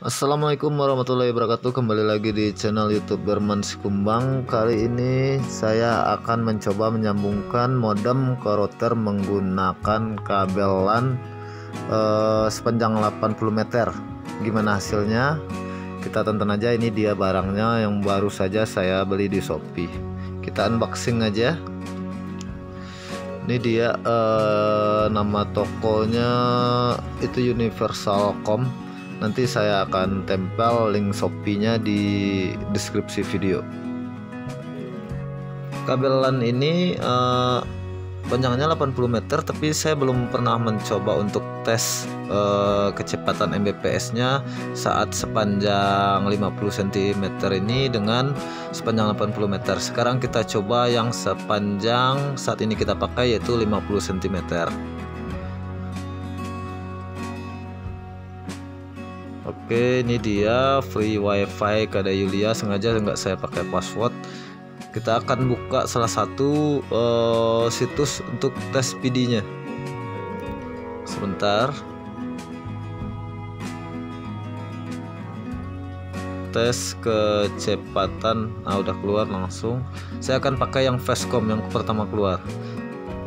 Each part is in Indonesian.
Assalamualaikum warahmatullahi wabarakatuh. Kembali lagi di channel YouTube Berman Sikumbang. Kali ini saya akan mencoba menyambungkan modem ke router menggunakan kabel LAN sepanjang 80 meter. Gimana hasilnya? Kita tonton aja. Ini dia barangnya yang baru saja saya beli di Shopee. Kita unboxing aja. Ini dia nama tokonya itu Universalcom. Nanti saya akan tempel link Shopee-nya di deskripsi video. Kabel LAN ini panjangnya 80 meter, tapi saya belum pernah mencoba untuk tes kecepatan Mbps-nya saat sepanjang 50 cm ini dengan sepanjang 80 meter. Sekarang kita coba yang sepanjang saat ini kita pakai, yaitu 50 cm. Oke, ini dia free wifi Kada Yulia. Sengaja nggak saya pakai password. Kita akan buka salah satu situs untuk tes PD-nya. Sebentar. Tes kecepatan. Udah keluar langsung. Saya akan pakai yang Fastcom yang pertama keluar.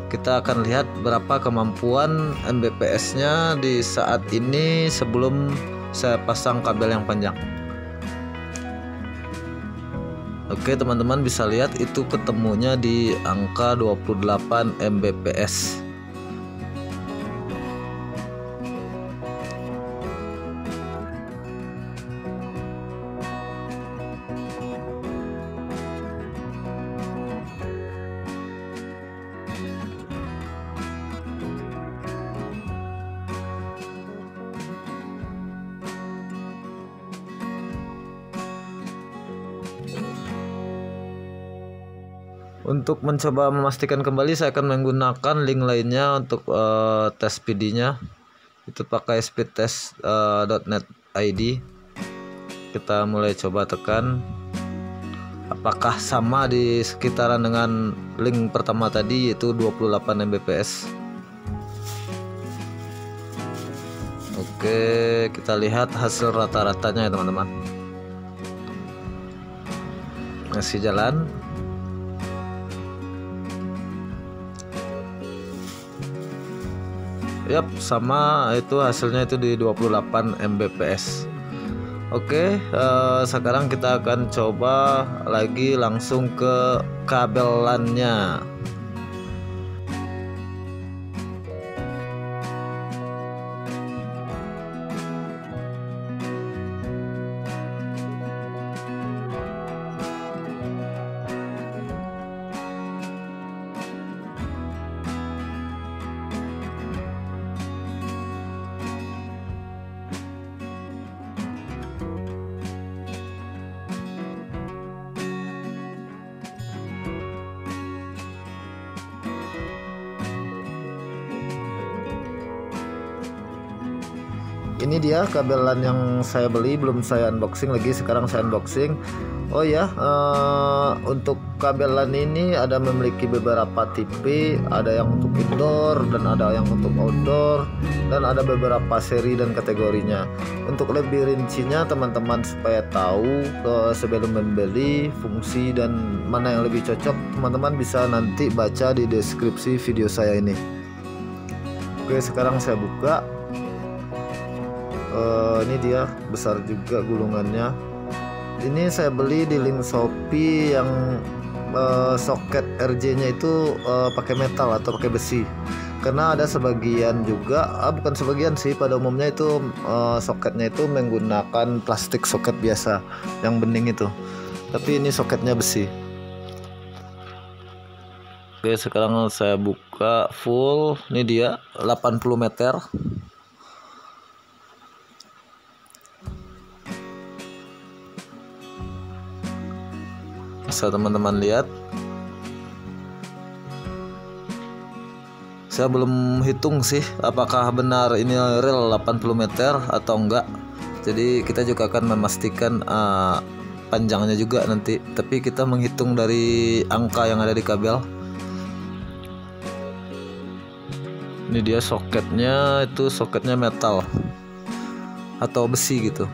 Kita akan lihat berapa kemampuan Mbps-nya di saat ini sebelum saya pasang kabel yang panjang. Oke, teman-teman bisa lihat itu ketemunya di angka 28 Mbps. Untuk mencoba memastikan kembali, saya akan menggunakan link lainnya untuk tes PD-nya. Itu pakai speedtest.net ID. Kita mulai coba tekan. Apakah sama di sekitaran dengan link pertama tadi, yaitu 28 Mbps. Oke, kita lihat hasil rata-ratanya ya teman-teman. Masih jalan. Yap, sama itu hasilnya itu di 28 Mbps. Oke, sekarang kita akan coba lagi langsung ke kabel LAN-nya. Ini dia kabel LAN yang saya beli, belum saya unboxing lagi. Sekarang saya unboxing. Oh ya, untuk kabel LAN ini ada memiliki beberapa tipe. Ada yang untuk indoor dan ada yang untuk outdoor, dan ada beberapa seri dan kategorinya. Untuk lebih rincinya teman-teman supaya tahu sebelum membeli fungsi dan mana yang lebih cocok, teman-teman bisa nanti baca di deskripsi video saya ini. Oke, sekarang saya buka. Ini dia, besar juga gulungannya. Ini saya beli di link Shopee yang soket RJ-nya itu pakai metal atau pakai besi. Karena ada sebagian juga, bukan sebagian sih, pada umumnya itu soketnya itu menggunakan plastik soket biasa yang bening itu. Tapi ini soketnya besi. Oke, sekarang saya buka full. Ini dia 80 meter. Bisa teman-teman lihat. Saya belum hitung sih apakah benar ini real 80 meter atau enggak. Jadi kita juga akan memastikan panjangnya juga nanti. Tapi kita menghitung dari angka yang ada di kabel. Ini dia soketnya, itu soketnya metal atau besi gitu.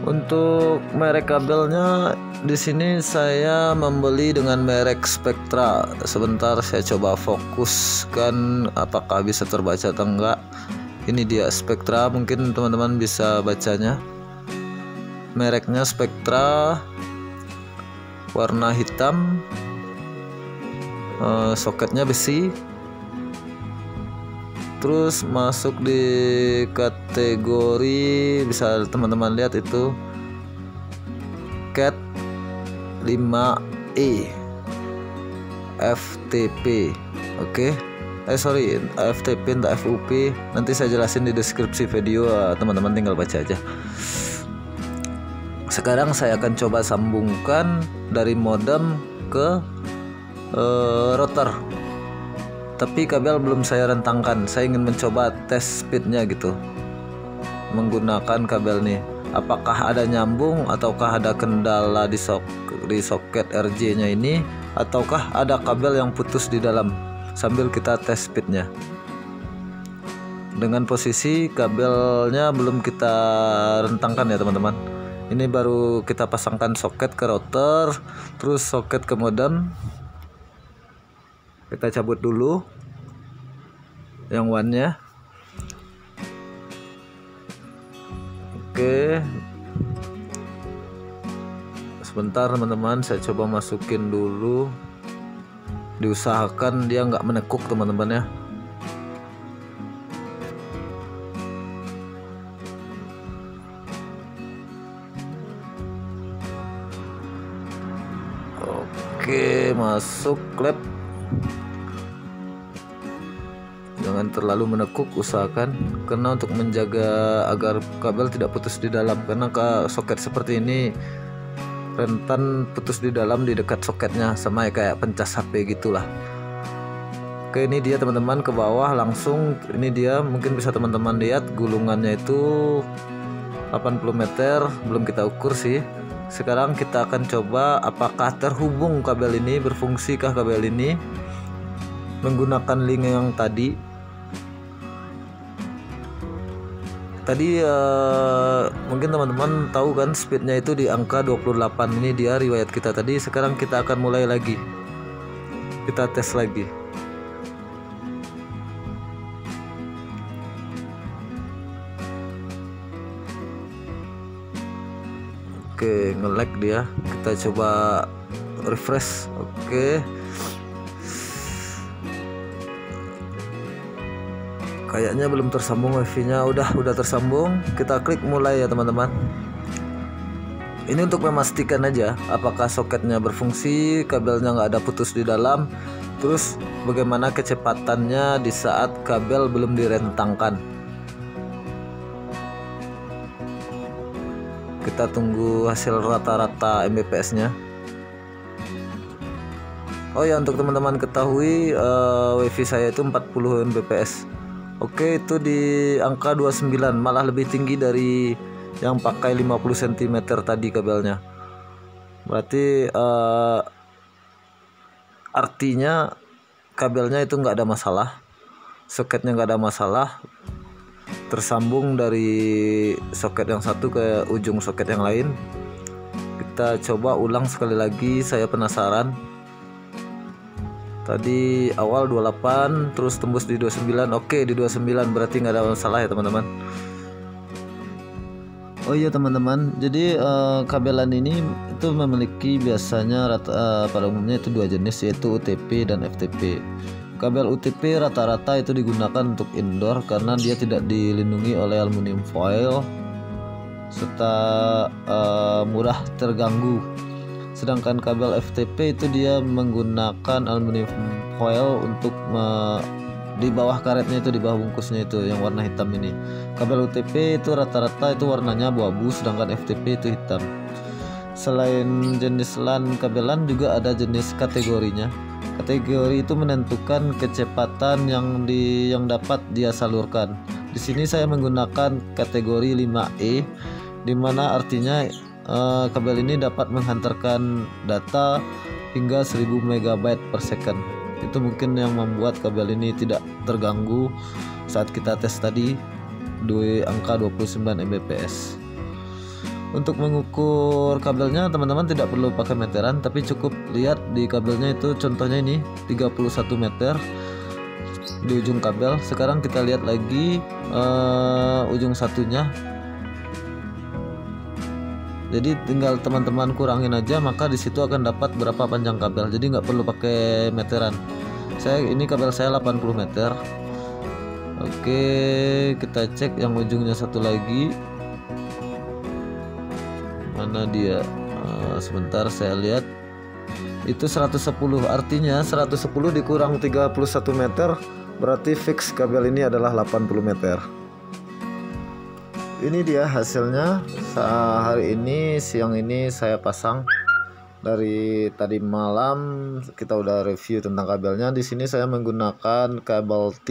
Untuk merek kabelnya di sini saya membeli dengan merek Spectra. Sebentar saya coba fokuskan apakah bisa terbaca atau enggak. Ini dia Spectra, mungkin teman-teman bisa bacanya. Mereknya Spectra, warna hitam, soketnya besi. Terus masuk di kategori, bisa teman-teman lihat itu CAT 5E FTP. Oke. Sorry, FTP entah FUP. Nanti saya jelasin di deskripsi video, teman-teman tinggal baca aja. Sekarang saya akan coba sambungkan dari modem ke router. Tapi kabel belum saya rentangkan. Saya ingin mencoba tes speednya gitu menggunakan kabel nih. Apakah ada nyambung ataukah ada kendala di soket RJ nya ini, ataukah ada kabel yang putus di dalam, sambil kita tes speednya. Dengan posisi kabelnya belum kita rentangkan ya teman-teman. Ini baru kita pasangkan soket ke router, terus soket ke modem. Kita cabut dulu yang one-nya. Oke. Sebentar teman-teman, saya coba masukin dulu. Diusahakan dia nggak menekuk teman-teman ya. Oke, masuk klep. Jangan terlalu menekuk, usahakan, karena untuk menjaga agar kabel tidak putus di dalam, karena soket seperti ini rentan putus di dalam di dekat soketnya, sama kayak pencas HP gitulah. Oke, ini dia teman-teman, ke bawah langsung. Ini dia, mungkin bisa teman-teman lihat gulungannya itu 80 meter, belum kita ukur sih. Sekarang kita akan coba apakah terhubung kabel ini, berfungsikah kabel ini menggunakan link yang tadi. Mungkin teman-teman tahu kan speednya itu di angka 28. Ini dia riwayat kita tadi. Sekarang kita akan mulai lagi, kita tes lagi. Oke, nge-lag dia. Kita coba refresh. Oke. Kayaknya belum tersambung wifi-nya. Udah tersambung. Kita klik mulai ya teman-teman. Ini untuk memastikan aja apakah soketnya berfungsi, kabelnya nggak ada putus di dalam, terus bagaimana kecepatannya di saat kabel belum direntangkan. Kita tunggu hasil rata-rata Mbps-nya. Oh ya, untuk teman-teman ketahui, wifi saya itu 40 Mbps. Oke, itu di angka 29, malah lebih tinggi dari yang pakai 50 cm tadi kabelnya. Berarti artinya kabelnya itu nggak ada masalah, soketnya nggak ada masalah, tersambung dari soket yang satu ke ujung soket yang lain. Kita coba ulang sekali lagi, saya penasaran. Tadi awal 28 terus tembus di 29. Oke, di 29 berarti nggak ada masalah ya teman-teman. Oh iya teman-teman, jadi kabelan ini itu memiliki biasanya pada umumnya itu dua jenis, yaitu UTP dan FTP. Kabel UTP rata-rata itu digunakan untuk indoor karena dia tidak dilindungi oleh aluminium foil serta mudah terganggu. Sedangkan kabel FTP itu dia menggunakan aluminium foil untuk di bawah karetnya itu, di bawah bungkusnya itu yang warna hitam ini. Kabel UTP itu rata-rata itu warnanya abu-abu, sedangkan FTP itu hitam. Selain jenis LAN kabelan juga ada jenis kategorinya. Kategori itu menentukan kecepatan yang dapat dia salurkan. Di sini saya menggunakan kategori 5E, di mana artinya kabel ini dapat menghantarkan data hingga 1000 MB per second. Itu mungkin yang membuat kabel ini tidak terganggu saat kita tes tadi di angka 29 Mbps. Untuk mengukur kabelnya teman-teman tidak perlu pakai meteran, tapi cukup lihat di kabelnya itu, contohnya ini 31 meter di ujung kabel. Sekarang kita lihat lagi ujung satunya. Jadi tinggal teman-teman kurangin aja, maka di situ akan dapat berapa panjang kabel. Jadi nggak perlu pakai meteran. Ini kabel saya 80 meter. Oke, kita cek yang ujungnya satu lagi. Mana dia? Sebentar saya lihat. Itu 110, artinya 110 dikurang 31 meter berarti fix kabel ini adalah 80 meter. Ini dia hasilnya. Hari ini, siang ini saya pasang. Dari tadi malam kita udah review tentang kabelnya. Di sini saya menggunakan kabel T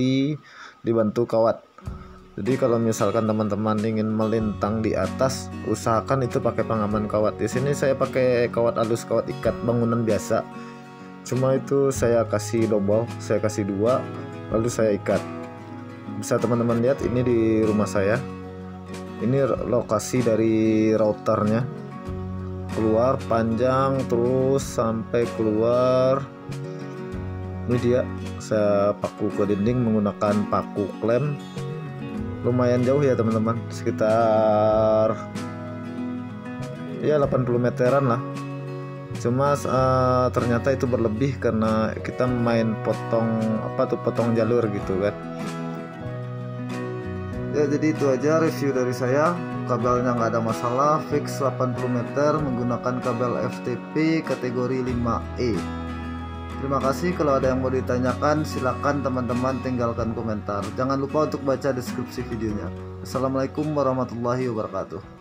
dibantu kawat. Jadi kalau misalkan teman-teman ingin melintang di atas, usahakan itu pakai pengaman kawat. Di sini saya pakai kawat halus, kawat ikat bangunan biasa. Cuma itu saya kasih double, saya kasih 2, lalu saya ikat. Bisa teman-teman lihat ini di rumah saya. Ini lokasi dari routernya, keluar panjang terus sampai keluar. Ini dia, saya paku ke dinding menggunakan paku klem. Lumayan jauh ya teman-teman, sekitar ya 80 meteran lah. Cuma ternyata itu berlebih karena kita main potong jalur gitu kan. Ya, jadi itu aja review dari saya. Kabelnya nggak ada masalah, fix 80 meter menggunakan kabel FTP kategori 5E. Terima kasih. Kalau ada yang mau ditanyakan, silakan teman-teman tinggalkan komentar. Jangan lupa untuk baca deskripsi videonya. Assalamualaikum warahmatullahi wabarakatuh.